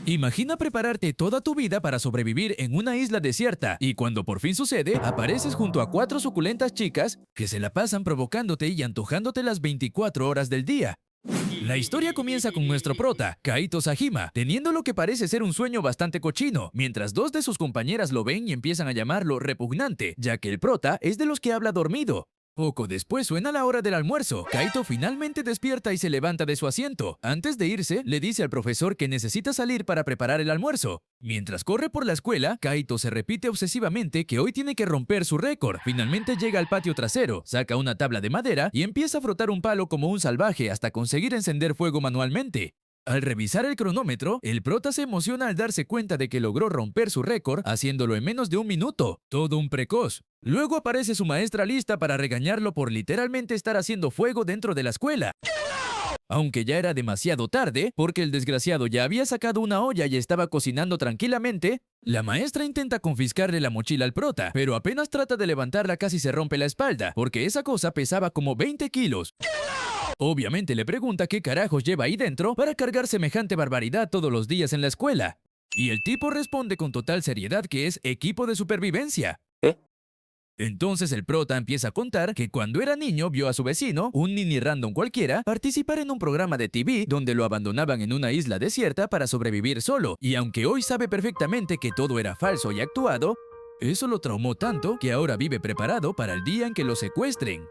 Imagina prepararte toda tu vida para sobrevivir en una isla desierta y cuando por fin sucede, apareces junto a 4 suculentas chicas que se la pasan provocándote y antojándote las 24 horas del día. La historia comienza con nuestro prota, Kaito Sajima, teniendo lo que parece ser un sueño bastante cochino, mientras 2 de sus compañeras lo ven y empiezan a llamarlo repugnante, ya que el prota es de los que habla dormido. Poco después suena la hora del almuerzo. Kaito finalmente despierta y se levanta de su asiento. Antes de irse, le dice al profesor que necesita salir para preparar el almuerzo. Mientras corre por la escuela, Kaito se repite obsesivamente que hoy tiene que romper su récord. Finalmente llega al patio trasero, saca una tabla de madera y empieza a frotar un palo como un salvaje hasta conseguir encender fuego manualmente. Al revisar el cronómetro, el prota se emociona al darse cuenta de que logró romper su récord haciéndolo en menos de un minuto, todo un precoz. Luego aparece su maestra lista para regañarlo por literalmente estar haciendo fuego dentro de la escuela. Aunque ya era demasiado tarde, porque el desgraciado ya había sacado una olla y estaba cocinando tranquilamente, la maestra intenta confiscarle la mochila al prota, pero apenas trata de levantarla casi se rompe la espalda, porque esa cosa pesaba como 20 kilos. Obviamente le pregunta qué carajos lleva ahí dentro para cargar semejante barbaridad todos los días en la escuela. Y el tipo responde con total seriedad que es equipo de supervivencia. Entonces el prota empieza a contar que cuando era niño vio a su vecino, un nini random cualquiera, participar en un programa de TV donde lo abandonaban en una isla desierta para sobrevivir solo, y aunque hoy sabe perfectamente que todo era falso y actuado, eso lo traumó tanto que ahora vive preparado para el día en que lo secuestren.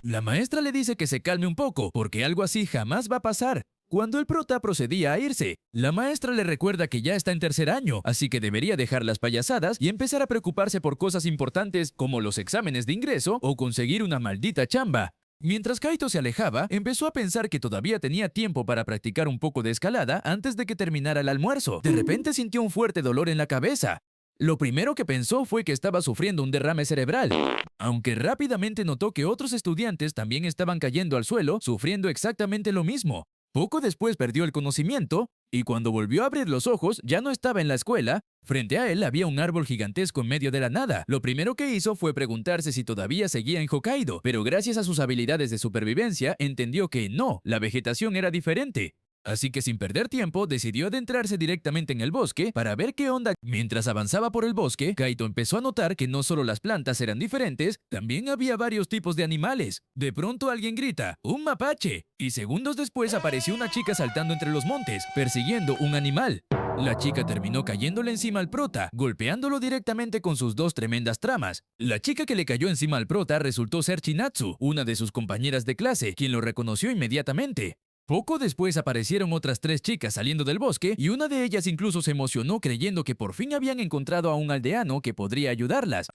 La maestra le dice que se calme un poco, porque algo así jamás va a pasar. Cuando el prota procedía a irse, la maestra le recuerda que ya está en tercer año, así que debería dejar las payasadas y empezar a preocuparse por cosas importantes como los exámenes de ingreso o conseguir una maldita chamba. Mientras Kaito se alejaba, empezó a pensar que todavía tenía tiempo para practicar un poco de escalada antes de que terminara el almuerzo. De repente sintió un fuerte dolor en la cabeza. Lo primero que pensó fue que estaba sufriendo un derrame cerebral, aunque rápidamente notó que otros estudiantes también estaban cayendo al suelo, sufriendo exactamente lo mismo. Poco después perdió el conocimiento, y cuando volvió a abrir los ojos ya no estaba en la escuela. Frente a él había un árbol gigantesco en medio de la nada. Lo primero que hizo fue preguntarse si todavía seguía en Hokkaido, pero gracias a sus habilidades de supervivencia entendió que no, la vegetación era diferente. Así que sin perder tiempo, decidió adentrarse directamente en el bosque para ver qué onda. Mientras avanzaba por el bosque, Kaito empezó a notar que no solo las plantas eran diferentes, también había varios tipos de animales. De pronto alguien grita, ¡un mapache! Y segundos después apareció una chica saltando entre los montes, persiguiendo un animal. La chica terminó cayéndole encima al prota, golpeándolo directamente con sus 2 tremendas tramas. La chica que le cayó encima al prota resultó ser Chinatsu, una de sus compañeras de clase, quien lo reconoció inmediatamente. Poco después aparecieron otras 3 chicas saliendo del bosque y una de ellas incluso se emocionó creyendo que por fin habían encontrado a un aldeano que podría ayudarlas.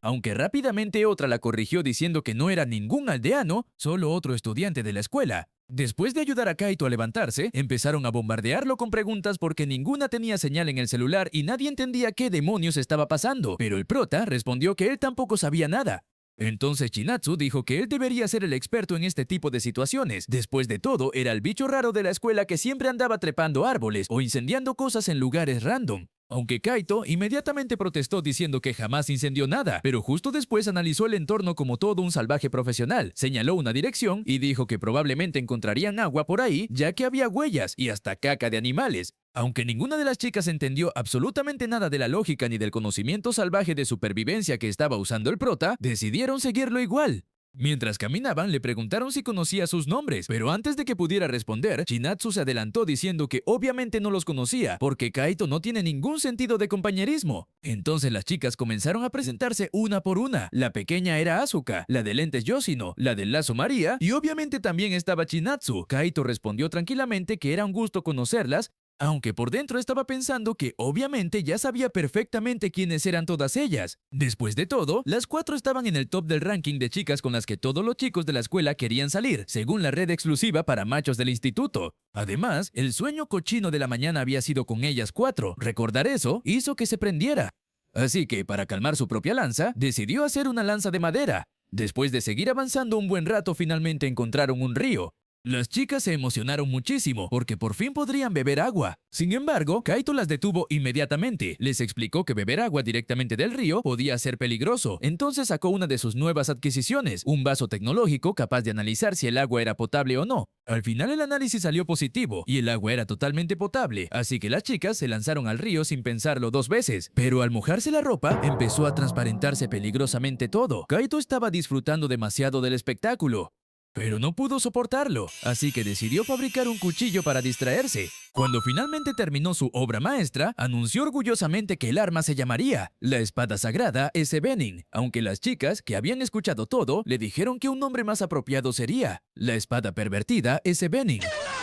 Aunque rápidamente otra la corrigió diciendo que no era ningún aldeano, solo otro estudiante de la escuela. Después de ayudar a Kaito a levantarse, empezaron a bombardearlo con preguntas porque ninguna tenía señal en el celular y nadie entendía qué demonios estaba pasando, pero el prota respondió que él tampoco sabía nada. Entonces Chinatsu dijo que él debería ser el experto en este tipo de situaciones. Después de todo, era el bicho raro de la escuela que siempre andaba trepando árboles o incendiando cosas en lugares random. Aunque Kaito inmediatamente protestó diciendo que jamás incendió nada, pero justo después analizó el entorno como todo un salvaje profesional, señaló una dirección y dijo que probablemente encontrarían agua por ahí, ya que había huellas y hasta caca de animales. Aunque ninguna de las chicas entendió absolutamente nada de la lógica ni del conocimiento salvaje de supervivencia que estaba usando el prota, decidieron seguirlo igual. Mientras caminaban, le preguntaron si conocía sus nombres, pero antes de que pudiera responder, Chinatsu se adelantó diciendo que obviamente no los conocía, porque Kaito no tiene ningún sentido de compañerismo. Entonces las chicas comenzaron a presentarse una por una. La pequeña era Asuka, la de lentes Yoshino, la del lazo María, y obviamente también estaba Chinatsu. Kaito respondió tranquilamente que era un gusto conocerlas, aunque por dentro estaba pensando que obviamente ya sabía perfectamente quiénes eran todas ellas. Después de todo, las 4 estaban en el top del ranking de chicas con las que todos los chicos de la escuela querían salir, según la red exclusiva para machos del instituto. Además, el sueño cochino de la mañana había sido con ellas 4. Recordar eso hizo que se prendiera. Así que, para calmar su propia lanza, decidió hacer una lanza de madera. Después de seguir avanzando un buen rato, finalmente encontraron un río. Las chicas se emocionaron muchísimo porque por fin podrían beber agua. Sin embargo, Kaito las detuvo inmediatamente. Les explicó que beber agua directamente del río podía ser peligroso. Entonces sacó una de sus nuevas adquisiciones, un vaso tecnológico capaz de analizar si el agua era potable o no. Al final el análisis salió positivo y el agua era totalmente potable, así que las chicas se lanzaron al río sin pensarlo dos veces. Pero al mojarse la ropa, empezó a transparentarse peligrosamente todo. Kaito estaba disfrutando demasiado del espectáculo, pero no pudo soportarlo, así que decidió fabricar un cuchillo para distraerse. Cuando finalmente terminó su obra maestra, anunció orgullosamente que el arma se llamaría la espada sagrada S-Benin, aunque las chicas, que habían escuchado todo, le dijeron que un nombre más apropiado sería la espada pervertida S-Benin.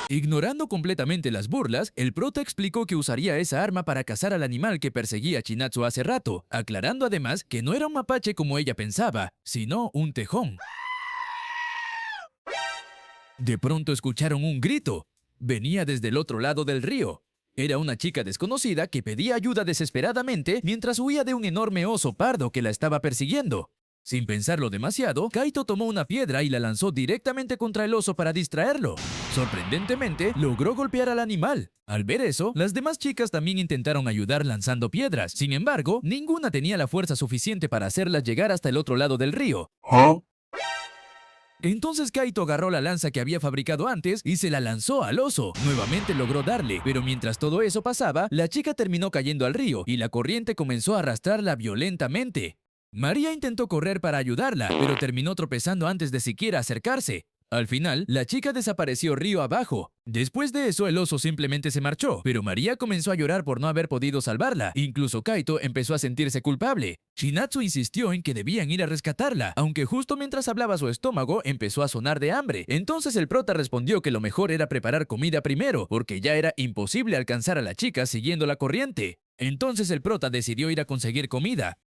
Ignorando completamente las burlas, el prota explicó que usaría esa arma para cazar al animal que perseguía a Chinatsu hace rato, aclarando además que no era un mapache como ella pensaba, sino un tejón. De pronto escucharon un grito. Venía desde el otro lado del río. Era una chica desconocida que pedía ayuda desesperadamente mientras huía de un enorme oso pardo que la estaba persiguiendo. Sin pensarlo demasiado, Kaito tomó una piedra y la lanzó directamente contra el oso para distraerlo. Sorprendentemente, logró golpear al animal. Al ver eso, las demás chicas también intentaron ayudar lanzando piedras. Sin embargo, ninguna tenía la fuerza suficiente para hacerlas llegar hasta el otro lado del río. Entonces Kaito agarró la lanza que había fabricado antes y se la lanzó al oso. Nuevamente logró darle, pero mientras todo eso pasaba, la chica terminó cayendo al río y la corriente comenzó a arrastrarla violentamente. María intentó correr para ayudarla, pero terminó tropezando antes de siquiera acercarse. Al final, la chica desapareció río abajo. Después de eso, el oso simplemente se marchó, pero María comenzó a llorar por no haber podido salvarla. Incluso Kaito empezó a sentirse culpable. Chinatsu insistió en que debían ir a rescatarla, aunque justo mientras hablaba su estómago empezó a sonar de hambre. Entonces el prota respondió que lo mejor era preparar comida primero, porque ya era imposible alcanzar a la chica siguiendo la corriente. Entonces el prota decidió ir a conseguir comida.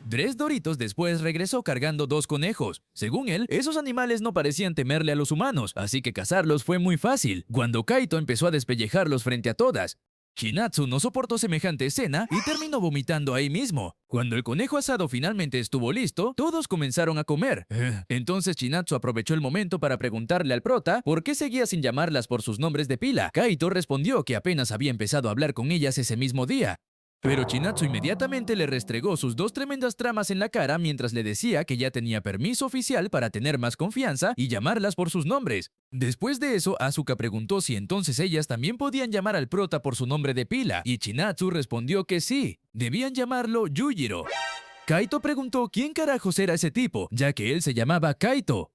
3 Doritos después regresó cargando 2 conejos. Según él, esos animales no parecían temerle a los humanos, así que cazarlos fue muy fácil. Cuando Kaito empezó a despellejarlos frente a todas, Chinatsu no soportó semejante escena y terminó vomitando ahí mismo. Cuando el conejo asado finalmente estuvo listo, todos comenzaron a comer. Entonces Chinatsu aprovechó el momento para preguntarle al prota por qué seguía sin llamarlas por sus nombres de pila. Kaito respondió que apenas había empezado a hablar con ellas ese mismo día. Pero Chinatsu inmediatamente le restregó sus 2 tremendas tramas en la cara mientras le decía que ya tenía permiso oficial para tener más confianza y llamarlas por sus nombres. Después de eso, Asuka preguntó si entonces ellas también podían llamar al prota por su nombre de pila, y Chinatsu respondió que sí, debían llamarlo Yujiro. Kaito preguntó quién carajos era ese tipo, ya que él se llamaba Kaito.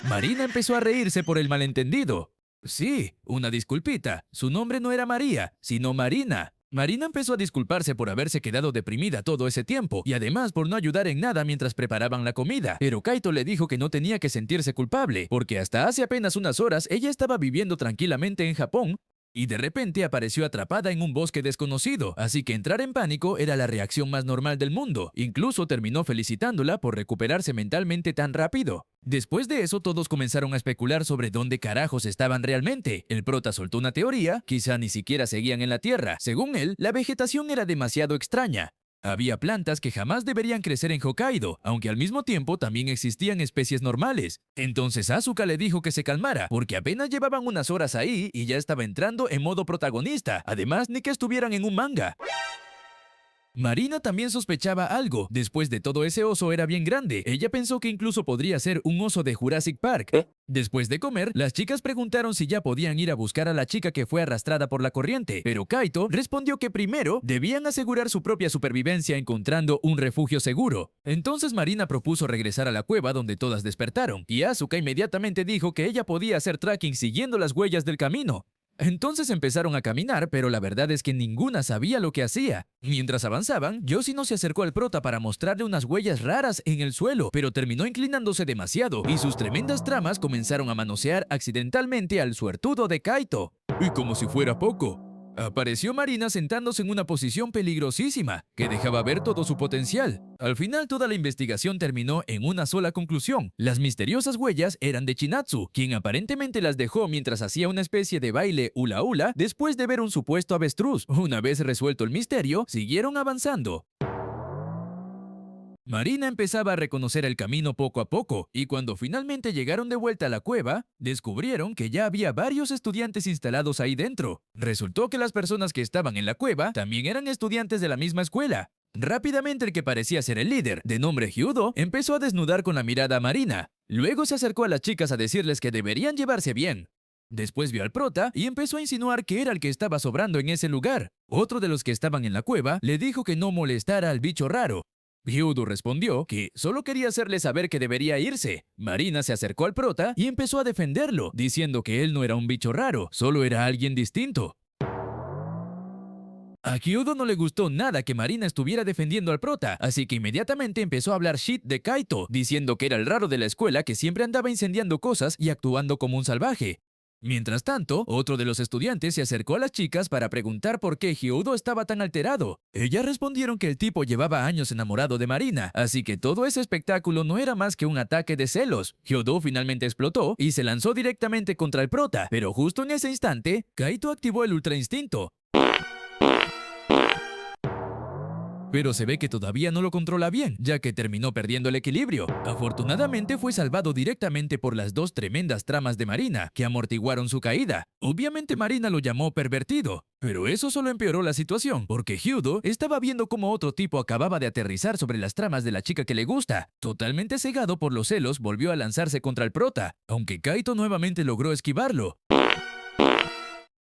Marina empezó a reírse por el malentendido. Sí, una disculpita, su nombre no era María, sino Marina. Marina empezó a disculparse por haberse quedado deprimida todo ese tiempo y además por no ayudar en nada mientras preparaban la comida. Pero Kaito le dijo que no tenía que sentirse culpable, porque hasta hace apenas unas horas ella estaba viviendo tranquilamente en Japón y de repente apareció atrapada en un bosque desconocido, así que entrar en pánico era la reacción más normal del mundo. Incluso terminó felicitándola por recuperarse mentalmente tan rápido. Después de eso, todos comenzaron a especular sobre dónde carajos estaban realmente. El prota soltó una teoría, quizá ni siquiera seguían en la Tierra. Según él, la vegetación era demasiado extraña. Había plantas que jamás deberían crecer en Hokkaido, aunque al mismo tiempo también existían especies normales. Entonces Asuka le dijo que se calmara, porque apenas llevaban unas horas ahí y ya estaba entrando en modo protagonista. Además, ni que estuvieran en un manga. Marina también sospechaba algo. Después de todo, ese oso era bien grande. Ella pensó que incluso podría ser un oso de Jurassic Park. Después de comer, las chicas preguntaron si ya podían ir a buscar a la chica que fue arrastrada por la corriente, pero Kaito respondió que primero debían asegurar su propia supervivencia encontrando un refugio seguro. Entonces Marina propuso regresar a la cueva donde todas despertaron, y Asuka inmediatamente dijo que ella podía hacer tracking siguiendo las huellas del camino. Entonces empezaron a caminar, pero la verdad es que ninguna sabía lo que hacía. Mientras avanzaban, Yoshino se acercó al prota para mostrarle unas huellas raras en el suelo, pero terminó inclinándose demasiado, y sus tremendas tramas comenzaron a manosear accidentalmente al suertudo de Kaito. Y como si fuera poco, apareció Marina sentándose en una posición peligrosísima, que dejaba ver todo su potencial. Al final, toda la investigación terminó en una sola conclusión. Las misteriosas huellas eran de Chinatsu, quien aparentemente las dejó mientras hacía una especie de baile hula hula después de ver un supuesto avestruz. Una vez resuelto el misterio, siguieron avanzando. Marina empezaba a reconocer el camino poco a poco, y cuando finalmente llegaron de vuelta a la cueva, descubrieron que ya había varios estudiantes instalados ahí dentro. Resultó que las personas que estaban en la cueva también eran estudiantes de la misma escuela. Rápidamente el que parecía ser el líder, de nombre Hyudo, empezó a desnudar con la mirada a Marina. Luego se acercó a las chicas a decirles que deberían llevarse bien. Después vio al prota y empezó a insinuar que era el que estaba sobrando en ese lugar. Otro de los que estaban en la cueva le dijo que no molestara al bicho raro. Hyudo respondió que solo quería hacerle saber que debería irse. Marina se acercó al prota y empezó a defenderlo, diciendo que él no era un bicho raro, solo era alguien distinto. A Hyudo no le gustó nada que Marina estuviera defendiendo al prota, así que inmediatamente empezó a hablar shit de Kaito, diciendo que era el raro de la escuela que siempre andaba incendiando cosas y actuando como un salvaje. Mientras tanto, otro de los estudiantes se acercó a las chicas para preguntar por qué Hyudo estaba tan alterado. Ellas respondieron que el tipo llevaba años enamorado de Marina, así que todo ese espectáculo no era más que un ataque de celos. Hyudo finalmente explotó y se lanzó directamente contra el prota, pero justo en ese instante, Kaito activó el ultra instinto. Pero se ve que todavía no lo controla bien, ya que terminó perdiendo el equilibrio. Afortunadamente fue salvado directamente por las dos tremendas tramas de Marina, que amortiguaron su caída. Obviamente Marina lo llamó pervertido, pero eso solo empeoró la situación, porque Hyudo estaba viendo cómo otro tipo acababa de aterrizar sobre las tramas de la chica que le gusta. Totalmente cegado por los celos, volvió a lanzarse contra el prota, aunque Kaito nuevamente logró esquivarlo.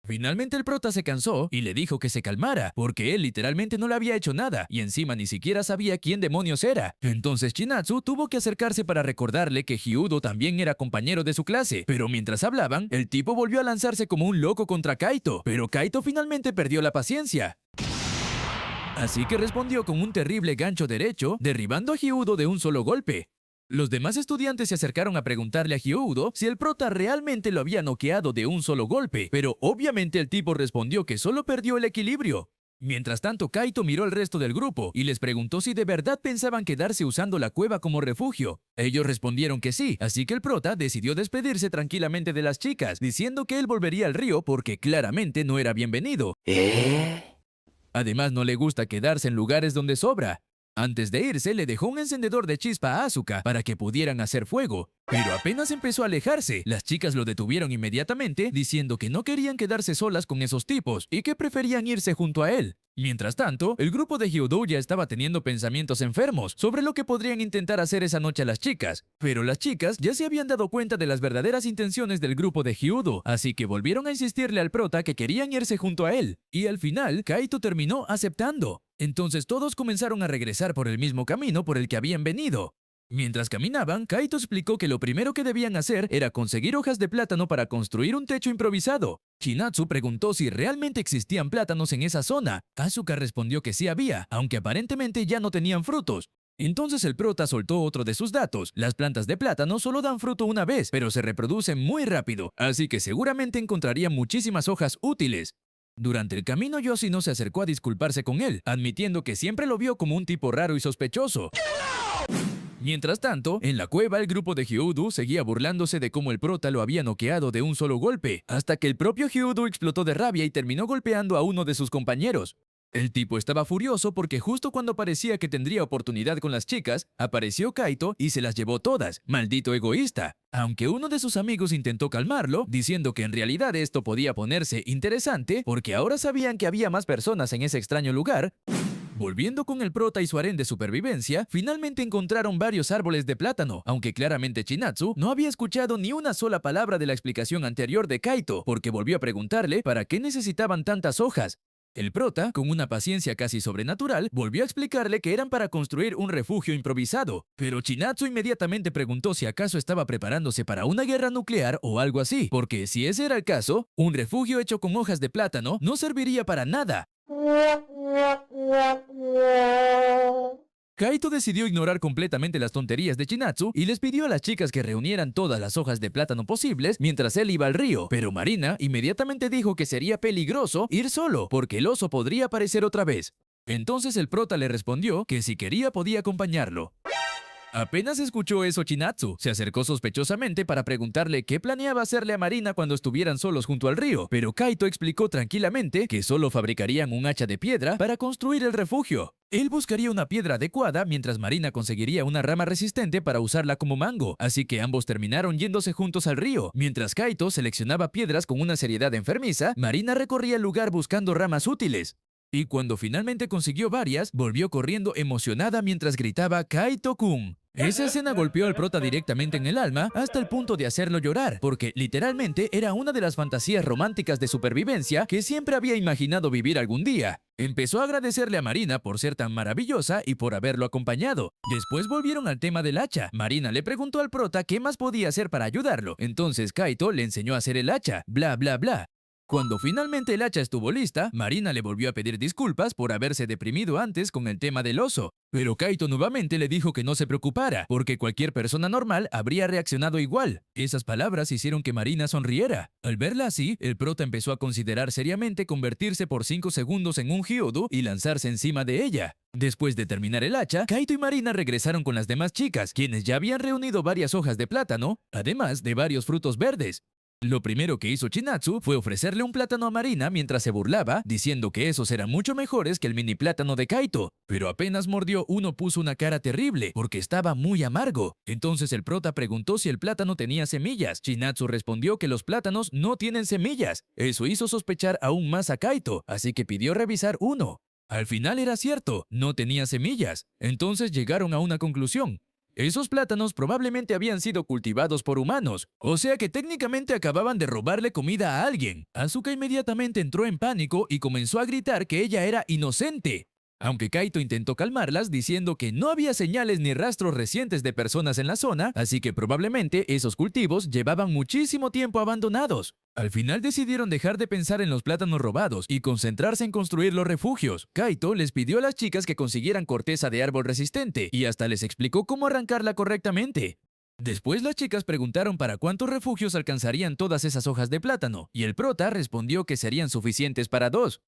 Finalmente el prota se cansó y le dijo que se calmara, porque él literalmente no le había hecho nada y encima ni siquiera sabía quién demonios era. Entonces Chinatsu tuvo que acercarse para recordarle que Hyudo también era compañero de su clase, pero mientras hablaban, el tipo volvió a lanzarse como un loco contra Kaito, pero Kaito finalmente perdió la paciencia. Así que respondió con un terrible gancho derecho, derribando a Hyudo de un solo golpe. Los demás estudiantes se acercaron a preguntarle a Hyudo si el prota realmente lo había noqueado de un solo golpe, pero obviamente el tipo respondió que solo perdió el equilibrio. Mientras tanto, Kaito miró al resto del grupo y les preguntó si de verdad pensaban quedarse usando la cueva como refugio. Ellos respondieron que sí, así que el prota decidió despedirse tranquilamente de las chicas, diciendo que él volvería al río porque claramente no era bienvenido. Además, no le gusta quedarse en lugares donde sobra. Antes de irse, le dejó un encendedor de chispa a Asuka para que pudieran hacer fuego. Pero apenas empezó a alejarse, las chicas lo detuvieron inmediatamente, diciendo que no querían quedarse solas con esos tipos y que preferían irse junto a él. Mientras tanto, el grupo de Hyudo ya estaba teniendo pensamientos enfermos sobre lo que podrían intentar hacer esa noche a las chicas. Pero las chicas ya se habían dado cuenta de las verdaderas intenciones del grupo de Hyudo, así que volvieron a insistirle al prota que querían irse junto a él. Y al final, Kaito terminó aceptando. Entonces todos comenzaron a regresar por el mismo camino por el que habían venido. Mientras caminaban, Kaito explicó que lo primero que debían hacer era conseguir hojas de plátano para construir un techo improvisado. Chinatsu preguntó si realmente existían plátanos en esa zona. Asuka respondió que sí había, aunque aparentemente ya no tenían frutos. Entonces el prota soltó otro de sus datos. Las plantas de plátano solo dan fruto una vez, pero se reproducen muy rápido, así que seguramente encontrarían muchísimas hojas útiles. Durante el camino, Yoshino se acercó a disculparse con él, admitiendo que siempre lo vio como un tipo raro y sospechoso. Mientras tanto, en la cueva el grupo de Hyudo seguía burlándose de cómo el prota lo había noqueado de un solo golpe, hasta que el propio Hyudo explotó de rabia y terminó golpeando a uno de sus compañeros. El tipo estaba furioso porque justo cuando parecía que tendría oportunidad con las chicas, apareció Kaito y se las llevó todas. ¡Maldito egoísta! Aunque uno de sus amigos intentó calmarlo, diciendo que en realidad esto podía ponerse interesante porque ahora sabían que había más personas en ese extraño lugar. Volviendo con el prota y su harén de supervivencia, finalmente encontraron varios árboles de plátano, aunque claramente Chinatsu no había escuchado ni una sola palabra de la explicación anterior de Kaito, porque volvió a preguntarle para qué necesitaban tantas hojas. El prota, con una paciencia casi sobrenatural, volvió a explicarle que eran para construir un refugio improvisado, pero Chinatsu inmediatamente preguntó si acaso estaba preparándose para una guerra nuclear o algo así, porque si ese era el caso, un refugio hecho con hojas de plátano no serviría para nada. Kaito decidió ignorar completamente las tonterías de Chinatsu y les pidió a las chicas que reunieran todas las hojas de plátano posibles mientras él iba al río, pero Marina inmediatamente dijo que sería peligroso ir solo porque el oso podría aparecer otra vez. Entonces el prota le respondió que si quería podía acompañarlo. Apenas escuchó eso Chinatsu, se acercó sospechosamente para preguntarle qué planeaba hacerle a Marina cuando estuvieran solos junto al río, pero Kaito explicó tranquilamente que solo fabricarían un hacha de piedra para construir el refugio. Él buscaría una piedra adecuada mientras Marina conseguiría una rama resistente para usarla como mango, así que ambos terminaron yéndose juntos al río. Mientras Kaito seleccionaba piedras con una seriedad enfermiza, Marina recorría el lugar buscando ramas útiles. Y cuando finalmente consiguió varias, volvió corriendo emocionada mientras gritaba «Kaito-kun». Esa escena golpeó al prota directamente en el alma hasta el punto de hacerlo llorar, porque literalmente era una de las fantasías románticas de supervivencia que siempre había imaginado vivir algún día. Empezó a agradecerle a Marina por ser tan maravillosa y por haberlo acompañado. Después volvieron al tema del hacha. Marina le preguntó al prota qué más podía hacer para ayudarlo. Entonces Kaito le enseñó a hacer el hacha, bla bla bla. Cuando finalmente el hacha estuvo lista, Marina le volvió a pedir disculpas por haberse deprimido antes con el tema del oso. Pero Kaito nuevamente le dijo que no se preocupara, porque cualquier persona normal habría reaccionado igual. Esas palabras hicieron que Marina sonriera. Al verla así, el prota empezó a considerar seriamente convertirse por 5 segundos en un Hyodo y lanzarse encima de ella. Después de terminar el hacha, Kaito y Marina regresaron con las demás chicas, quienes ya habían reunido varias hojas de plátano, además de varios frutos verdes. Lo primero que hizo Chinatsu fue ofrecerle un plátano a Marina mientras se burlaba, diciendo que esos eran mucho mejores que el mini plátano de Kaito. Pero apenas mordió uno puso una cara terrible, porque estaba muy amargo. Entonces el prota preguntó si el plátano tenía semillas. Chinatsu respondió que los plátanos no tienen semillas. Eso hizo sospechar aún más a Kaito, así que pidió revisar uno. Al final era cierto, no tenía semillas. Entonces llegaron a una conclusión. Esos plátanos probablemente habían sido cultivados por humanos, o sea que técnicamente acababan de robarle comida a alguien. Asuka inmediatamente entró en pánico y comenzó a gritar que ella era inocente. Aunque Kaito intentó calmarlas diciendo que no había señales ni rastros recientes de personas en la zona, así que probablemente esos cultivos llevaban muchísimo tiempo abandonados. Al final decidieron dejar de pensar en los plátanos robados y concentrarse en construir los refugios. Kaito les pidió a las chicas que consiguieran corteza de árbol resistente y hasta les explicó cómo arrancarla correctamente. Después las chicas preguntaron para cuántos refugios alcanzarían todas esas hojas de plátano, y el prota respondió que serían suficientes para 2.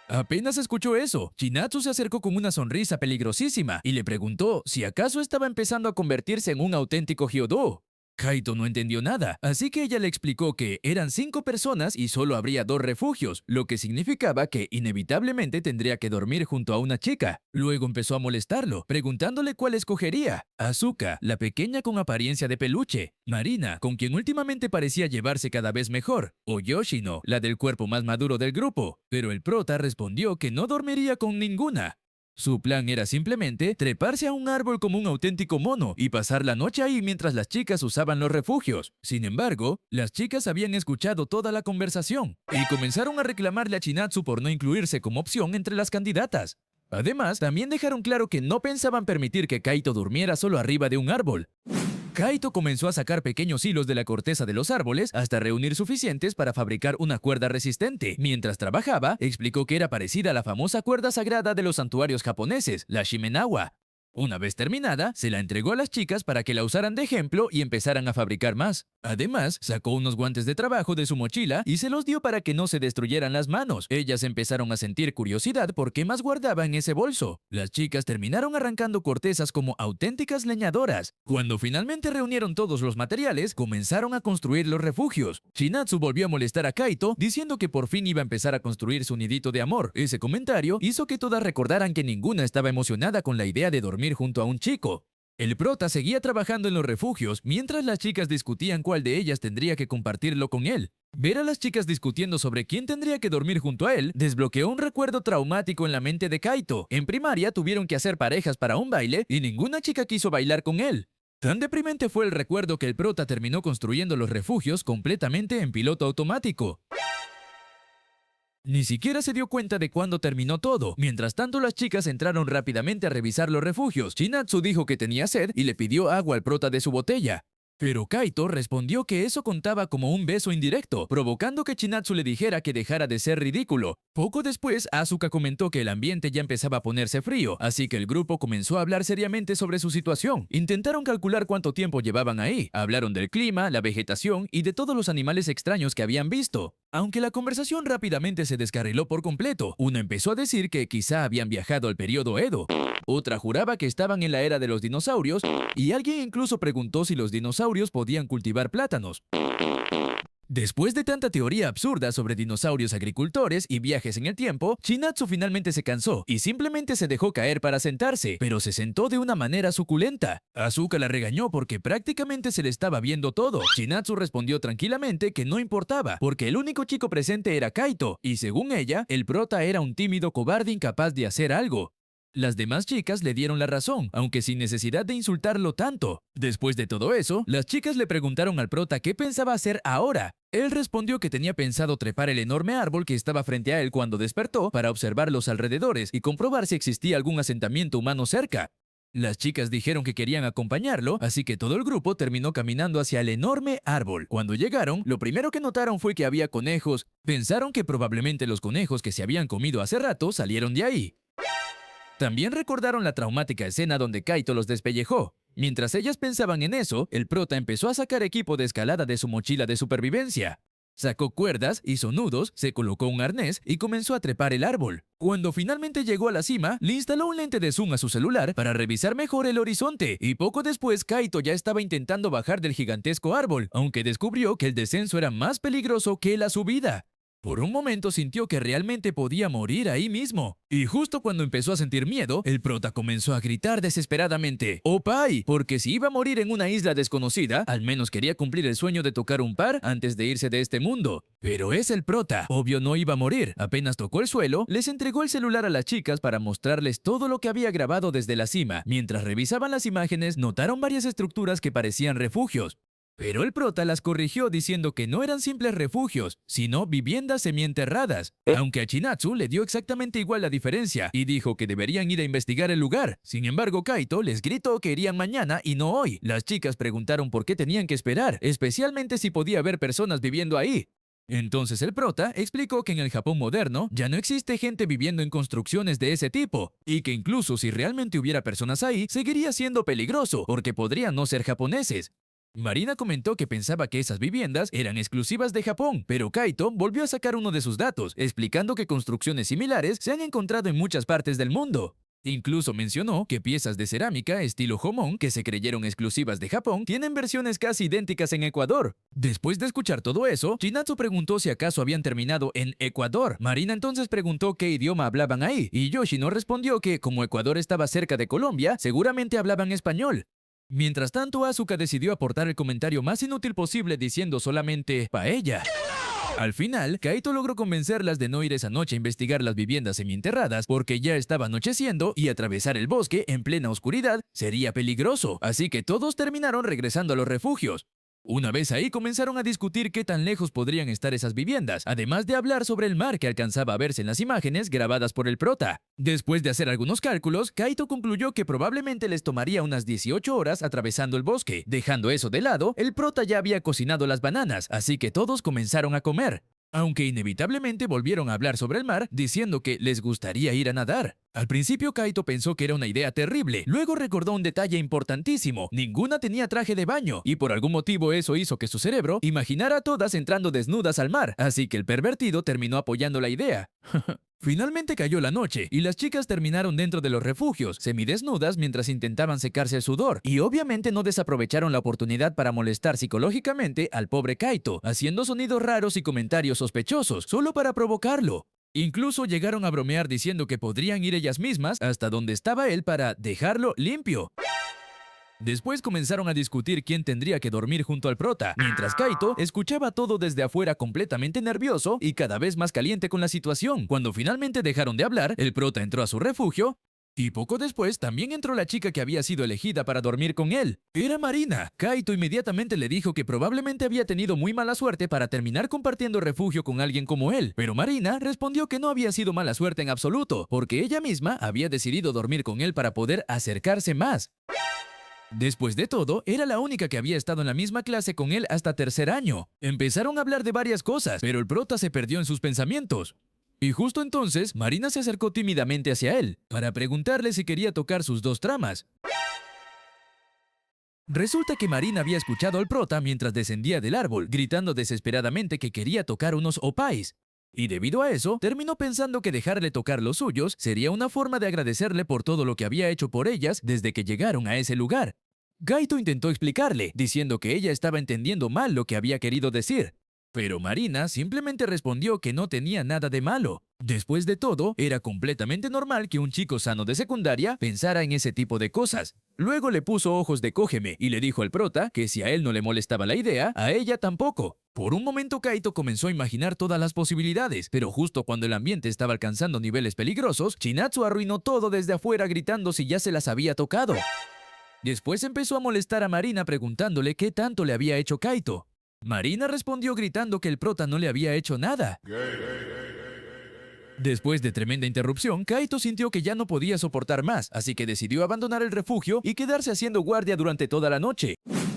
Apenas escuchó eso, Chinatsu se acercó con una sonrisa peligrosísima y le preguntó si acaso estaba empezando a convertirse en un auténtico Hyodo. Kaito no entendió nada, así que ella le explicó que eran 5 personas y solo habría 2 refugios, lo que significaba que inevitablemente tendría que dormir junto a una chica. Luego empezó a molestarlo, preguntándole cuál escogería. Asuka, la pequeña con apariencia de peluche; Marina, con quien últimamente parecía llevarse cada vez mejor; o Yoshino, la del cuerpo más maduro del grupo. Pero el prota respondió que no dormiría con ninguna. Su plan era simplemente treparse a un árbol como un auténtico mono y pasar la noche ahí mientras las chicas usaban los refugios. Sin embargo, las chicas habían escuchado toda la conversación y comenzaron a reclamarle a Chinatsu por no incluirse como opción entre las candidatas. Además, también dejaron claro que no pensaban permitir que Kaito durmiera solo arriba de un árbol. Kaito comenzó a sacar pequeños hilos de la corteza de los árboles hasta reunir suficientes para fabricar una cuerda resistente. Mientras trabajaba, explicó que era parecida a la famosa cuerda sagrada de los santuarios japoneses, la Shimenawa. Una vez terminada, se la entregó a las chicas para que la usaran de ejemplo y empezaran a fabricar más. Además, sacó unos guantes de trabajo de su mochila y se los dio para que no se destruyeran las manos. Ellas empezaron a sentir curiosidad por qué más guardaba en ese bolso. Las chicas terminaron arrancando cortezas como auténticas leñadoras. Cuando finalmente reunieron todos los materiales, comenzaron a construir los refugios. Chinatsu volvió a molestar a Kaito, diciendo que por fin iba a empezar a construir su nidito de amor. Ese comentario hizo que todas recordaran que ninguna estaba emocionada con la idea de dormir junto a un chico. El prota seguía trabajando en los refugios mientras las chicas discutían cuál de ellas tendría que compartirlo con él. Ver a las chicas discutiendo sobre quién tendría que dormir junto a él desbloqueó un recuerdo traumático en la mente de Kaito. En primaria tuvieron que hacer parejas para un baile y ninguna chica quiso bailar con él. Tan deprimente fue el recuerdo que el prota terminó construyendo los refugios completamente en piloto automático. Ni siquiera se dio cuenta de cuándo terminó todo. Mientras tanto, las chicas entraron rápidamente a revisar los refugios. Chinatsu dijo que tenía sed y le pidió agua al prota de su botella. Pero Kaito respondió que eso contaba como un beso indirecto, provocando que Chinatsu le dijera que dejara de ser ridículo. Poco después, Asuka comentó que el ambiente ya empezaba a ponerse frío, así que el grupo comenzó a hablar seriamente sobre su situación. Intentaron calcular cuánto tiempo llevaban ahí. Hablaron del clima, la vegetación y de todos los animales extraños que habían visto. Aunque la conversación rápidamente se descarriló por completo, uno empezó a decir que quizá habían viajado al periodo Edo. Otra juraba que estaban en la era de los dinosaurios y alguien incluso preguntó si los dinosaurios podían cultivar plátanos. Después de tanta teoría absurda sobre dinosaurios agricultores y viajes en el tiempo, Chinatsu finalmente se cansó y simplemente se dejó caer para sentarse, pero se sentó de una manera suculenta. Asuka la regañó porque prácticamente se le estaba viendo todo. Chinatsu respondió tranquilamente que no importaba, porque el único chico presente era Kaito, y según ella, el prota era un tímido cobarde incapaz de hacer algo. Las demás chicas le dieron la razón, aunque sin necesidad de insultarlo tanto. Después de todo eso, las chicas le preguntaron al prota qué pensaba hacer ahora. Él respondió que tenía pensado trepar el enorme árbol que estaba frente a él cuando despertó para observar los alrededores y comprobar si existía algún asentamiento humano cerca. Las chicas dijeron que querían acompañarlo, así que todo el grupo terminó caminando hacia el enorme árbol. Cuando llegaron, lo primero que notaron fue que había conejos. Pensaron que probablemente los conejos que se habían comido hace rato salieron de ahí. También recordaron la traumática escena donde Kaito los despellejó. Mientras ellas pensaban en eso, el prota empezó a sacar equipo de escalada de su mochila de supervivencia. Sacó cuerdas, hizo nudos, se colocó un arnés y comenzó a trepar el árbol. Cuando finalmente llegó a la cima, le instaló un lente de zoom a su celular para revisar mejor el horizonte, y poco después Kaito ya estaba intentando bajar del gigantesco árbol, aunque descubrió que el descenso era más peligroso que la subida. Por un momento sintió que realmente podía morir ahí mismo. Y justo cuando empezó a sentir miedo, el prota comenzó a gritar desesperadamente ¡Oh, pai! Porque si iba a morir en una isla desconocida, al menos quería cumplir el sueño de tocar un par antes de irse de este mundo. Pero es el prota. Obvio no iba a morir. Apenas tocó el suelo, les entregó el celular a las chicas para mostrarles todo lo que había grabado desde la cima. Mientras revisaban las imágenes, notaron varias estructuras que parecían refugios. Pero el prota las corrigió diciendo que no eran simples refugios, sino viviendas semienterradas, aunque a Chinatsu le dio exactamente igual la diferencia y dijo que deberían ir a investigar el lugar. Sin embargo, Kaito les gritó que irían mañana y no hoy. Las chicas preguntaron por qué tenían que esperar, especialmente si podía haber personas viviendo ahí. Entonces el prota explicó que en el Japón moderno ya no existe gente viviendo en construcciones de ese tipo, y que incluso si realmente hubiera personas ahí, seguiría siendo peligroso, porque podrían no ser japoneses. Marina comentó que pensaba que esas viviendas eran exclusivas de Japón, pero Kaito volvió a sacar uno de sus datos, explicando que construcciones similares se han encontrado en muchas partes del mundo. Incluso mencionó que piezas de cerámica estilo Homon, que se creyeron exclusivas de Japón, tienen versiones casi idénticas en Ecuador. Después de escuchar todo eso, Chinatsu preguntó si acaso habían terminado en Ecuador. Marina entonces preguntó qué idioma hablaban ahí, y Yoshino respondió que, como Ecuador estaba cerca de Colombia, seguramente hablaban español. Mientras tanto, Asuka decidió aportar el comentario más inútil posible diciendo solamente paella. Al final, Kaito logró convencerlas de no ir esa noche a investigar las viviendas semienterradas porque ya estaba anocheciendo y atravesar el bosque en plena oscuridad sería peligroso, así que todos terminaron regresando a los refugios. Una vez ahí comenzaron a discutir qué tan lejos podrían estar esas viviendas, además de hablar sobre el mar que alcanzaba a verse en las imágenes grabadas por el prota. Después de hacer algunos cálculos, Kaito concluyó que probablemente les tomaría unas 18 horas atravesando el bosque. Dejando eso de lado, el prota ya había cocinado las bananas, así que todos comenzaron a comer. Aunque inevitablemente volvieron a hablar sobre el mar, diciendo que les gustaría ir a nadar. Al principio Kaito pensó que era una idea terrible, luego recordó un detalle importantísimo: ninguna tenía traje de baño, y por algún motivo eso hizo que su cerebro imaginara a todas entrando desnudas al mar, así que el pervertido terminó apoyando la idea. Finalmente cayó la noche, y las chicas terminaron dentro de los refugios, semidesnudas mientras intentaban secarse el sudor, y obviamente no desaprovecharon la oportunidad para molestar psicológicamente al pobre Kaito, haciendo sonidos raros y comentarios sospechosos, solo para provocarlo. Incluso llegaron a bromear diciendo que podrían ir ellas mismas hasta donde estaba él para dejarlo limpio. Después comenzaron a discutir quién tendría que dormir junto al prota, mientras Kaito escuchaba todo desde afuera completamente nervioso y cada vez más caliente con la situación. Cuando finalmente dejaron de hablar, el prota entró a su refugio y poco después también entró la chica que había sido elegida para dormir con él. Era Marina. Kaito inmediatamente le dijo que probablemente había tenido muy mala suerte para terminar compartiendo refugio con alguien como él, pero Marina respondió que no había sido mala suerte en absoluto, porque ella misma había decidido dormir con él para poder acercarse más. Después de todo, era la única que había estado en la misma clase con él hasta tercer año. Empezaron a hablar de varias cosas, pero el prota se perdió en sus pensamientos. Y justo entonces, Marina se acercó tímidamente hacia él, para preguntarle si quería tocar sus dos tramas. Resulta que Marina había escuchado al prota mientras descendía del árbol, gritando desesperadamente que quería tocar unos opais. Y debido a eso, terminó pensando que dejarle tocar los suyos sería una forma de agradecerle por todo lo que había hecho por ellas desde que llegaron a ese lugar. Kaito intentó explicarle, diciendo que ella estaba entendiendo mal lo que había querido decir. Pero Marina simplemente respondió que no tenía nada de malo. Después de todo, era completamente normal que un chico sano de secundaria pensara en ese tipo de cosas. Luego le puso ojos de cógeme y le dijo al prota que si a él no le molestaba la idea, a ella tampoco. Por un momento Kaito comenzó a imaginar todas las posibilidades, pero justo cuando el ambiente estaba alcanzando niveles peligrosos, Chinatsu arruinó todo desde afuera gritando si ya se las había tocado. Después empezó a molestar a Marina preguntándole qué tanto le había hecho Kaito. Marina respondió gritando que el prota no le había hecho nada. Después de tremenda interrupción, Kaito sintió que ya no podía soportar más, así que decidió abandonar el refugio y quedarse haciendo guardia durante toda la noche.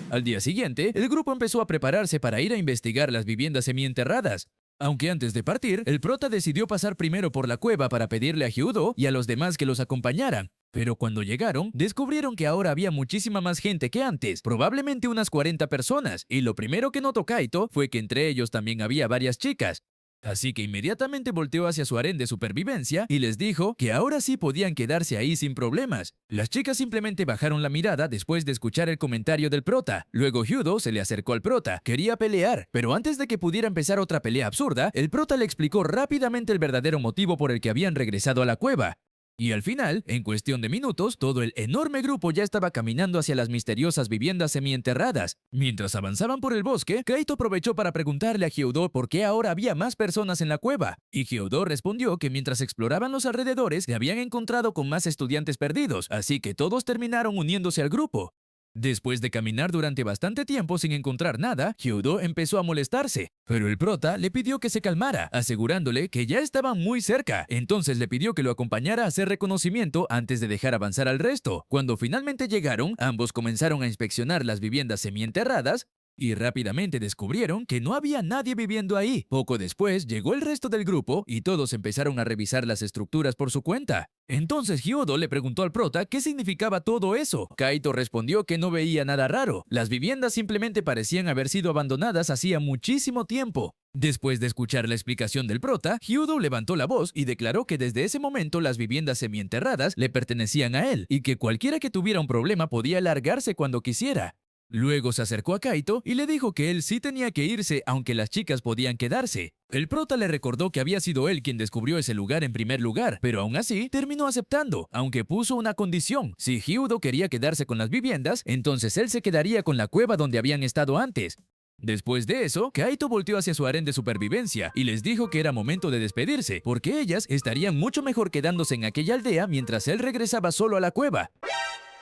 Al día siguiente, el grupo empezó a prepararse para ir a investigar las viviendas semienterradas. Aunque antes de partir, el prota decidió pasar primero por la cueva para pedirle a Hyudo y a los demás que los acompañaran. Pero cuando llegaron, descubrieron que ahora había muchísima más gente que antes, probablemente unas 40 personas, y lo primero que notó Kaito fue que entre ellos también había varias chicas. Así que inmediatamente volteó hacia su harén de supervivencia y les dijo que ahora sí podían quedarse ahí sin problemas. Las chicas simplemente bajaron la mirada después de escuchar el comentario del prota. Luego Hyudo se le acercó al prota, quería pelear, pero antes de que pudiera empezar otra pelea absurda, el prota le explicó rápidamente el verdadero motivo por el que habían regresado a la cueva. Y al final, en cuestión de minutos, todo el enorme grupo ya estaba caminando hacia las misteriosas viviendas semienterradas. Mientras avanzaban por el bosque, Kaito aprovechó para preguntarle a Hyudo por qué ahora había más personas en la cueva. Y Hyudo respondió que mientras exploraban los alrededores, se habían encontrado con más estudiantes perdidos, así que todos terminaron uniéndose al grupo. Después de caminar durante bastante tiempo sin encontrar nada, Hyudo empezó a molestarse, pero el prota le pidió que se calmara, asegurándole que ya estaban muy cerca. Entonces le pidió que lo acompañara a hacer reconocimiento antes de dejar avanzar al resto. Cuando finalmente llegaron, ambos comenzaron a inspeccionar las viviendas semienterradas y rápidamente descubrieron que no había nadie viviendo ahí. Poco después llegó el resto del grupo y todos empezaron a revisar las estructuras por su cuenta. Entonces Hyudo le preguntó al prota qué significaba todo eso. Kaito respondió que no veía nada raro. Las viviendas simplemente parecían haber sido abandonadas hacía muchísimo tiempo. Después de escuchar la explicación del prota, Hyudo levantó la voz y declaró que desde ese momento las viviendas semienterradas le pertenecían a él y que cualquiera que tuviera un problema podía largarse cuando quisiera. Luego se acercó a Kaito y le dijo que él sí tenía que irse aunque las chicas podían quedarse. El prota le recordó que había sido él quien descubrió ese lugar en primer lugar, pero aún así terminó aceptando, aunque puso una condición. Si Hyudo quería quedarse con las viviendas, entonces él se quedaría con la cueva donde habían estado antes. Después de eso, Kaito volteó hacia su harén de supervivencia y les dijo que era momento de despedirse, porque ellas estarían mucho mejor quedándose en aquella aldea mientras él regresaba solo a la cueva.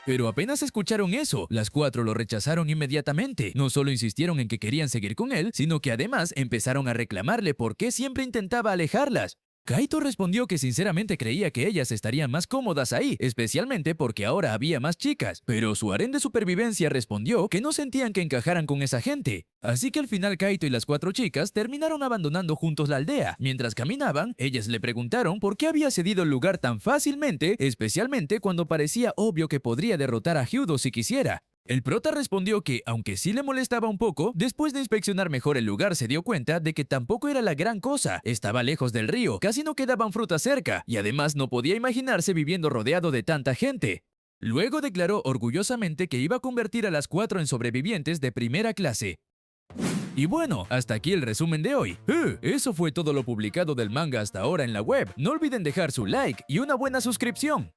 Pero apenas escucharon eso, las cuatro lo rechazaron inmediatamente. No solo insistieron en que querían seguir con él, sino que además empezaron a reclamarle por qué siempre intentaba alejarlas. Kaito respondió que sinceramente creía que ellas estarían más cómodas ahí, especialmente porque ahora había más chicas, pero su harén de supervivencia respondió que no sentían que encajaran con esa gente. Así que al final Kaito y las cuatro chicas terminaron abandonando juntos la aldea. Mientras caminaban, ellas le preguntaron por qué había cedido el lugar tan fácilmente, especialmente cuando parecía obvio que podría derrotar a Hyudo si quisiera. El prota respondió que, aunque sí le molestaba un poco, después de inspeccionar mejor el lugar se dio cuenta de que tampoco era la gran cosa. Estaba lejos del río, casi no quedaban frutas cerca, y además no podía imaginarse viviendo rodeado de tanta gente. Luego declaró orgullosamente que iba a convertir a las cuatro en sobrevivientes de primera clase. Y bueno, hasta aquí el resumen de hoy. Eso fue todo lo publicado del manga hasta ahora en la web. No olviden dejar su like y una buena suscripción.